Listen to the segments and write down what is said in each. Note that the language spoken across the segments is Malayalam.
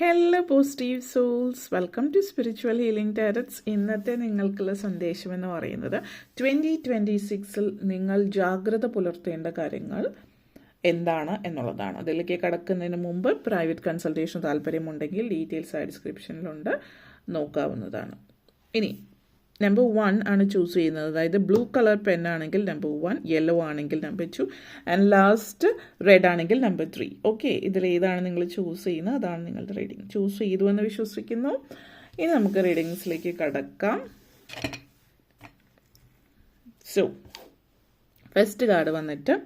Hello positive souls, welcome to spiritual healing tarots. ഇന്നത്തെ നിങ്ങൾക്കുള്ള സന്ദേശം എന്ന് പറയുന്നത് 2026 നിങ്ങൾ ജാഗ്രത പുലർത്തേണ്ട കാര്യങ്ങൾ എന്താണ് എന്നുള്ളതാണ്. അതിലേക്ക് കടക്കുന്നതിന് മുമ്പ് പ്രൈവറ്റ് കൺസൾട്ടേഷൻ താല്പര്യമുണ്ടെങ്കിൽ ഡീറ്റെയിൽസ് ഡിസ്ക്രിപ്ഷനിലുണ്ട്, നോക്കാവുന്നതാണ്. ഇനി നമ്പർ 1 ആണ് ചൂസ് ചെയ്യുന്നത്. അതായത് ബ്ലൂ കളർ പെൻ ആണെങ്കിൽ നമ്പർ 1, യെല്ലോ ആണെങ്കിൽ നമ്പർ 2 ആൻഡ് ലാസ്റ്റ് റെഡ് ആണെങ്കിൽ നമ്പർ 3. ഓക്കെ, ഇതിലേതാണ് നിങ്ങൾ ചൂസ് ചെയ്യുന്നത് അതാണ് നിങ്ങളുടെ റീഡിങ്. ചൂസ് ചെയ്തു എന്ന് വിശ്വസിക്കുന്നു. ഇനി നമുക്ക് റീഡിങ്സിലേക്ക് കടക്കാം. സോ ഫസ്റ്റ് കാർഡ് വന്നിട്ട്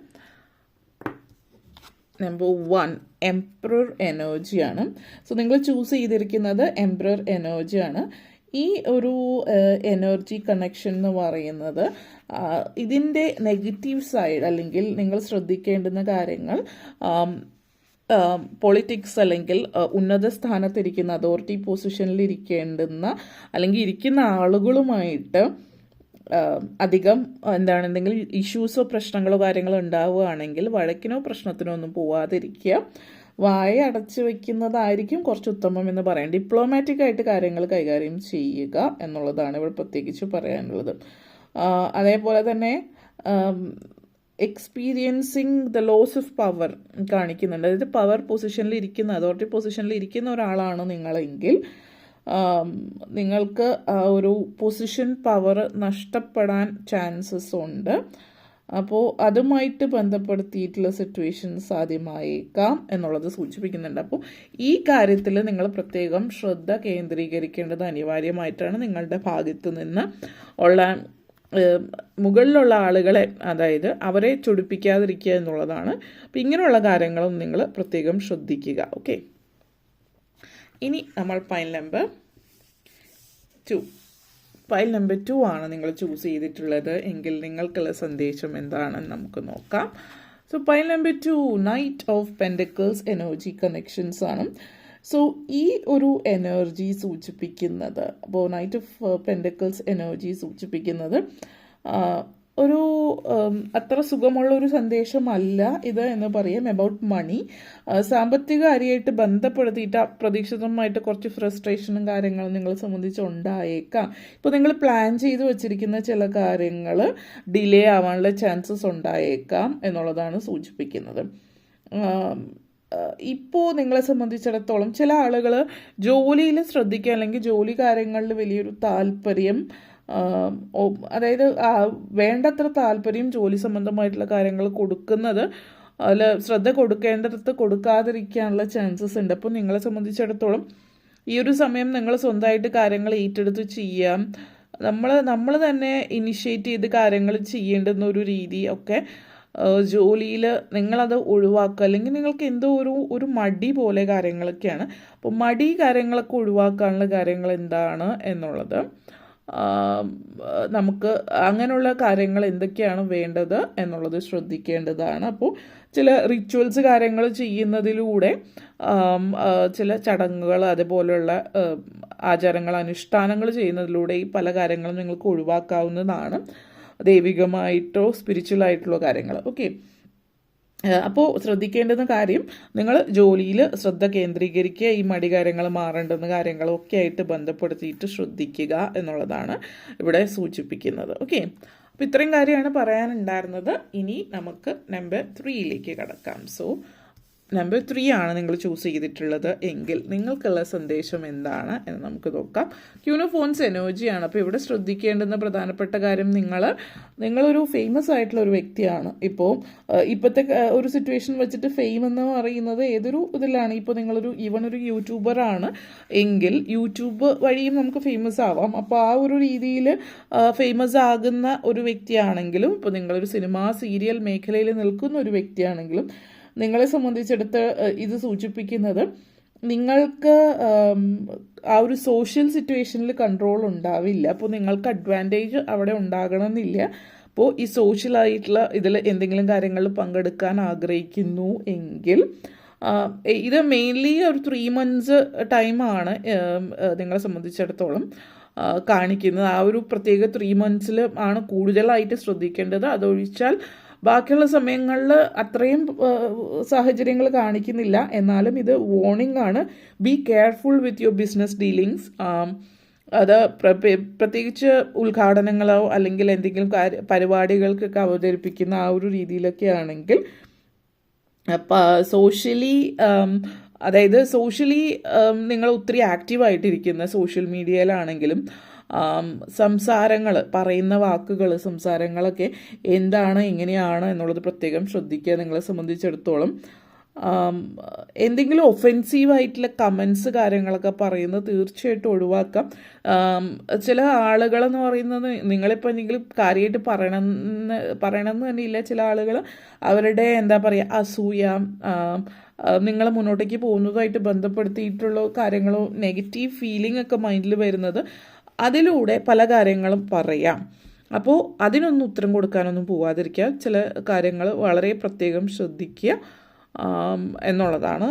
നമ്പർ 1 എംപറർ എനർജിയാണ്. സോ നിങ്ങൾ ചൂസ് ചെയ്തിരിക്കുന്നത് എംപറർ എനർജിയാണ്. ഈ ഒരു എനർജി കണക്ഷൻ എന്ന് പറയുന്നത് ഇതിൻ്റെ നെഗറ്റീവ് സൈഡ് അല്ലെങ്കിൽ നിങ്ങൾ ശ്രദ്ധിക്കേണ്ടുന്ന കാര്യങ്ങൾ പൊളിറ്റിക്സ് അല്ലെങ്കിൽ ഉന്നത സ്ഥാനത്തിരിക്കുന്ന അതോറിറ്റി പൊസിഷനിൽ ഇരിക്കേണ്ടുന്ന അല്ലെങ്കിൽ ഇരിക്കുന്ന ആളുകളുമായിട്ട് അധികം എന്തെങ്കിലും ഇഷ്യൂസോ പ്രശ്നങ്ങളോ കാര്യങ്ങളോ ഉണ്ടാവുകയാണെങ്കിൽ വഴക്കിനോ പ്രശ്നത്തിനോ ഒന്നും പോവാതിരിക്കുക. വായ അടച്ചു വയ്ക്കുന്നതായിരിക്കും കുറച്ച് ഉത്തമം എന്ന് പറയാം. ഡിപ്ലോമാറ്റിക് ആയിട്ട് കാര്യങ്ങൾ കൈകാര്യം ചെയ്യുക എന്നുള്ളതാണ് ഇവിടെ പ്രത്യേകിച്ച് പറയാനുള്ളത്. അതേപോലെ തന്നെ experiencing the loss of power കാണിക്കുന്നുണ്ട്. അതായത് പവർ പൊസിഷനിൽ ഇരിക്കുന്ന അതോറിറ്റി പൊസിഷനിൽ ഇരിക്കുന്ന ഒരാളാണ് നിങ്ങളെങ്കിൽ നിങ്ങൾക്ക് ഒരു പൊസിഷൻ പവർ നഷ്ടപ്പെടാൻ ചാൻസസ് ഉണ്ട്. അപ്പോൾ അതുമായിട്ട് ബന്ധപ്പെടുത്തിയിട്ടുള്ള സിറ്റുവേഷൻസ് സാധ്യമായേക്കാം എന്നുള്ളത് സൂചിപ്പിക്കുന്നുണ്ട്. അപ്പോൾ ഈ കാര്യത്തിൽ നിങ്ങൾ പ്രത്യേകം ശ്രദ്ധ കേന്ദ്രീകരിക്കേണ്ടത് അനിവാര്യമായിട്ടാണ്. നിങ്ങളുടെ ഭാഗത്തു നിന്ന് ഉള്ള മുകളിലുള്ള ആളുകളെ, അതായത് അവരെ ചൊടിപ്പിക്കാതിരിക്കുക എന്നുള്ളതാണ്. അപ്പം ഇങ്ങനെയുള്ള കാര്യങ്ങളും നിങ്ങൾ പ്രത്യേകം ശ്രദ്ധിക്കുക. ഓക്കെ, ഇനി നമ്മൾ പൈൽ നമ്പർ 2 ആണ് നിങ്ങൾ ചൂസ് ചെയ്തിട്ടുള്ളത് എങ്കിൽ നിങ്ങൾക്കുള്ള സന്ദേശം എന്താണെന്ന് നമുക്ക് നോക്കാം. So pile number 2 knight of pentacles energy connections ആണ്. സോ ഈ ഒരു എനർജി സൂചിപ്പിക്കുന്നത്, അപ്പോൾ നൈറ്റ് ഓഫ് പെൻഡക്കിൾസ് എനർജി സൂചിപ്പിക്കുന്നത് ഒരു അത്ര സുഖമുള്ള ഒരു സന്ദേശമല്ല ഇത് എന്ന് പറയാം. അബൌട്ട് മണി, സാമ്പത്തിക കാര്യമായിട്ട് ബന്ധപ്പെടുത്തിയിട്ട് അപ്രതീക്ഷിതമായിട്ട് കുറച്ച് ഫ്രസ്ട്രേഷനും കാര്യങ്ങളും നിങ്ങളെ സംബന്ധിച്ച് ഉണ്ടായേക്കാം. ഇപ്പോൾ നിങ്ങൾ പ്ലാൻ ചെയ്ത് വെച്ചിരിക്കുന്ന ചില കാര്യങ്ങൾ ഡിലേ ആവാനുള്ള ചാൻസസ് ഉണ്ടായേക്കാം എന്നുള്ളതാണ് സൂചിപ്പിക്കുന്നത്. ഇപ്പോൾ നിങ്ങളെ സംബന്ധിച്ചിടത്തോളം ചില ആളുകൾ ജോലിയിൽ ശ്രദ്ധിക്കുക, അല്ലെങ്കിൽ ജോലി കാര്യങ്ങളിൽ വലിയൊരു താല്പര്യം, അതായത് വേണ്ടത്ര താല്പര്യം ജോലി സംബന്ധമായിട്ടുള്ള കാര്യങ്ങൾ കൊടുക്കുന്നത് അതിൽ ശ്രദ്ധ കൊടുക്കേണ്ടടുത്ത് കൊടുക്കാതിരിക്കാനുള്ള ചാൻസസ് ഉണ്ട്. അപ്പോൾ നിങ്ങളെ സംബന്ധിച്ചിടത്തോളം ഈ ഒരു സമയം നിങ്ങൾ സ്വന്തമായിട്ട് കാര്യങ്ങൾ ഏറ്റെടുത്ത് ചെയ്യാം. നമ്മൾ തന്നെ ഇനിഷ്യേറ്റ് ചെയ്ത് കാര്യങ്ങൾ ചെയ്യേണ്ടുന്ന ഒരു രീതി ഒക്കെ ജോലിയിൽ നിങ്ങളത് ഒഴിവാക്കുക. അല്ലെങ്കിൽ നിങ്ങൾക്ക് എന്തോ ഒരു മടി പോലെ കാര്യങ്ങളൊക്കെയാണ്. അപ്പോൾ മടി കാര്യങ്ങളൊക്കെ ഒഴിവാക്കാനുള്ള കാര്യങ്ങൾ എന്താണ് എന്നുള്ളത് നമുക്ക് അങ്ങനെയുള്ള കാര്യങ്ങൾ എന്തൊക്കെയാണ് വേണ്ടത് എന്നുള്ളത് ശ്രദ്ധിക്കേണ്ടതാണ്. അപ്പോൾ ചില റിച്വൽസ് കാര്യങ്ങൾ ചെയ്യുന്നതിലൂടെ ചില ചടങ്ങുകൾ അതുപോലെയുള്ള ആചാരങ്ങൾ അനുഷ്ഠാനങ്ങൾ ചെയ്യുന്നതിലൂടെ ഈ പല കാര്യങ്ങളും നിങ്ങൾക്ക് ഒഴിവാക്കാവുന്നതാണ്, ദൈവികമായിട്ടോ സ്പിരിച്വലായിട്ടുള്ള കാര്യങ്ങൾ. ഓക്കെ, അപ്പോൾ ശ്രദ്ധിക്കേണ്ടുന്ന കാര്യം നിങ്ങൾ ജോലിയിൽ ശ്രദ്ധ കേന്ദ്രീകരിക്കുക, ഈ മടി കാര്യങ്ങൾ മാറേണ്ടുന്ന കാര്യങ്ങളൊക്കെ ആയിട്ട് ബന്ധപ്പെടുത്തിയിട്ട് ശ്രദ്ധിക്കുക എന്നുള്ളതാണ് ഇവിടെ സൂചിപ്പിക്കുന്നത്. ഓക്കെ, അപ്പോൾ ഇത്രയും കാര്യമാണ് പറയാനുണ്ടായിരുന്നത്. ഇനി നമുക്ക് നമ്പർ 3യിലേക്ക് കടക്കാം. സോ നമ്പർ 3 ആണ് നിങ്ങൾ ചൂസ് ചെയ്തിട്ടുള്ളത് എങ്കിൽ നിങ്ങൾക്കുള്ള സന്ദേശം എന്താണ് എന്ന് നമുക്ക് നോക്കാം. ക്യൂനോഫോൺസ് എനർജിയാണ്. അപ്പോൾ ഇവിടെ ശ്രദ്ധിക്കേണ്ടുന്ന പ്രധാനപ്പെട്ട കാര്യം, നിങ്ങളൊരു ഫേമസ് ആയിട്ടുള്ള ഒരു വ്യക്തിയാണ്. ഇപ്പോഴത്തെ ഒരു സിറ്റുവേഷൻ വെച്ചിട്ട് ഫെയിം എന്ന് പറയുന്നത് ഏതൊരു ഇതിലാണ്. ഇപ്പോൾ നിങ്ങളൊരു ഒരു യൂട്യൂബറാണ് എങ്കിൽ യൂട്യൂബ് വഴിയും നമുക്ക് ഫേമസ് ആവാം. അപ്പോൾ ആ ഒരു രീതിയിൽ ഫേമസ് ആകുന്ന ഒരു വ്യക്തിയാണെങ്കിലും, ഇപ്പോൾ നിങ്ങളൊരു സിനിമ സീരിയൽ മേഖലയിൽ നിൽക്കുന്ന ഒരു വ്യക്തിയാണെങ്കിലും നിങ്ങളെ സംബന്ധിച്ചെടുത്ത് ഇത് സൂചിപ്പിക്കുന്നത് നിങ്ങൾക്ക് ആ ഒരു സോഷ്യൽ സിറ്റുവേഷനിൽ കൺട്രോൾ ഉണ്ടാവില്ല. അപ്പോൾ നിങ്ങൾക്ക് അഡ്വാൻറ്റേജ് അവിടെ ഉണ്ടാകണമെന്നില്ല. അപ്പോൾ ഈ സോഷ്യലായിട്ടുള്ള ഇതിൽ എന്തെങ്കിലും കാര്യങ്ങളിൽ പങ്കെടുക്കാൻ ആഗ്രഹിക്കുന്നു എങ്കിൽ ഇത് മെയിൻലി ഒരു 3 months ടൈമാണ് നിങ്ങളെ സംബന്ധിച്ചിടത്തോളം കാണിക്കുന്നത്. ആ ഒരു പ്രത്യേക 3 months ആണ് കൂടുതലായിട്ട് ശ്രദ്ധിക്കേണ്ടത്. അതൊഴിച്ചാൽ ബാക്കിയുള്ള സമയങ്ങളിൽ അത്രയും സാഹചര്യങ്ങൾ കാണിക്കുന്നില്ല. എന്നാലും ഇത് വാർണിംഗ് ആണ്. Be careful with your business dealings. അത് പ്രത്യേകിച്ച് ഉദ്ഘാടനങ്ങളോ അല്ലെങ്കിൽ എന്തെങ്കിലും പരിപാടികൾക്കൊക്കെ അവതരിപ്പിക്കുന്ന ആ ഒരു രീതിയിലൊക്കെ ആണെങ്കിൽ സോഷ്യലി, അതായത് സോഷ്യലി നിങ്ങൾ ഒത്തിരി ആക്റ്റീവായിട്ടിരിക്കുന്ന സോഷ്യൽ മീഡിയയിലാണെങ്കിലും സംസാരങ്ങൾ, പറയുന്ന വാക്കുകൾ, സംസാരങ്ങളൊക്കെ എന്താണ്, എങ്ങനെയാണ് എന്നുള്ളത് പ്രത്യേകം ശ്രദ്ധിക്കുക. നിങ്ങളെ സംബന്ധിച്ചിടത്തോളം എന്തെങ്കിലും ഒഫെൻസീവായിട്ടുള്ള കമൻസ് കാര്യങ്ങളൊക്കെ പറയുന്നത് തീർച്ചയായിട്ടും ഒഴിവാക്കാം. ചില ആളുകളെന്ന് പറയുന്നത്, നിങ്ങളിപ്പോൾ എന്തെങ്കിലും കാര്യമായിട്ട് പറയണമെന്ന് തന്നെ ഇല്ല. ചില ആളുകൾ അവരുടെ എന്താ പറയുക, അസൂയ, നിങ്ങൾ മുന്നോട്ടേക്ക് പോകുന്നതായിട്ട് ബന്ധപ്പെടുത്തിയിട്ടുള്ള കാര്യങ്ങളോ നെഗറ്റീവ് ഫീലിംഗ് ഒക്കെ മൈൻഡിൽ വരുന്നത്, അതിലൂടെ പല കാര്യങ്ങളും പറയാം. അപ്പോൾ അതിനൊന്നും ഉത്തരം കൊടുക്കാനൊന്നും പോവാതിരിക്കുക. ചില കാര്യങ്ങൾ വളരെ പ്രത്യേകം ശ്രദ്ധിക്കുക എന്നുള്ളതാണ്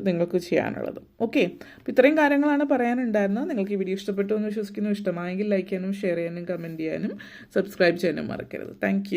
നിങ്ങൾക്ക് ചെയ്യാനുള്ളത്. ഓക്കെ, അപ്പോൾ ഇത്രയും കാര്യങ്ങളാണ് പറയാനുണ്ടായിരുന്നത്. നിങ്ങൾക്ക് ഈ വീഡിയോ ഇഷ്ടപ്പെട്ടു എന്ന് വിശ്വസിക്കുന്നു. ഇഷ്ടമായെങ്കിൽ ലൈക്ക് ചെയ്യാനും ഷെയർ ചെയ്യാനും കമൻറ്റ് ചെയ്യാനും സബ്സ്ക്രൈബ് ചെയ്യാനും മറക്കരുത്. താങ്ക്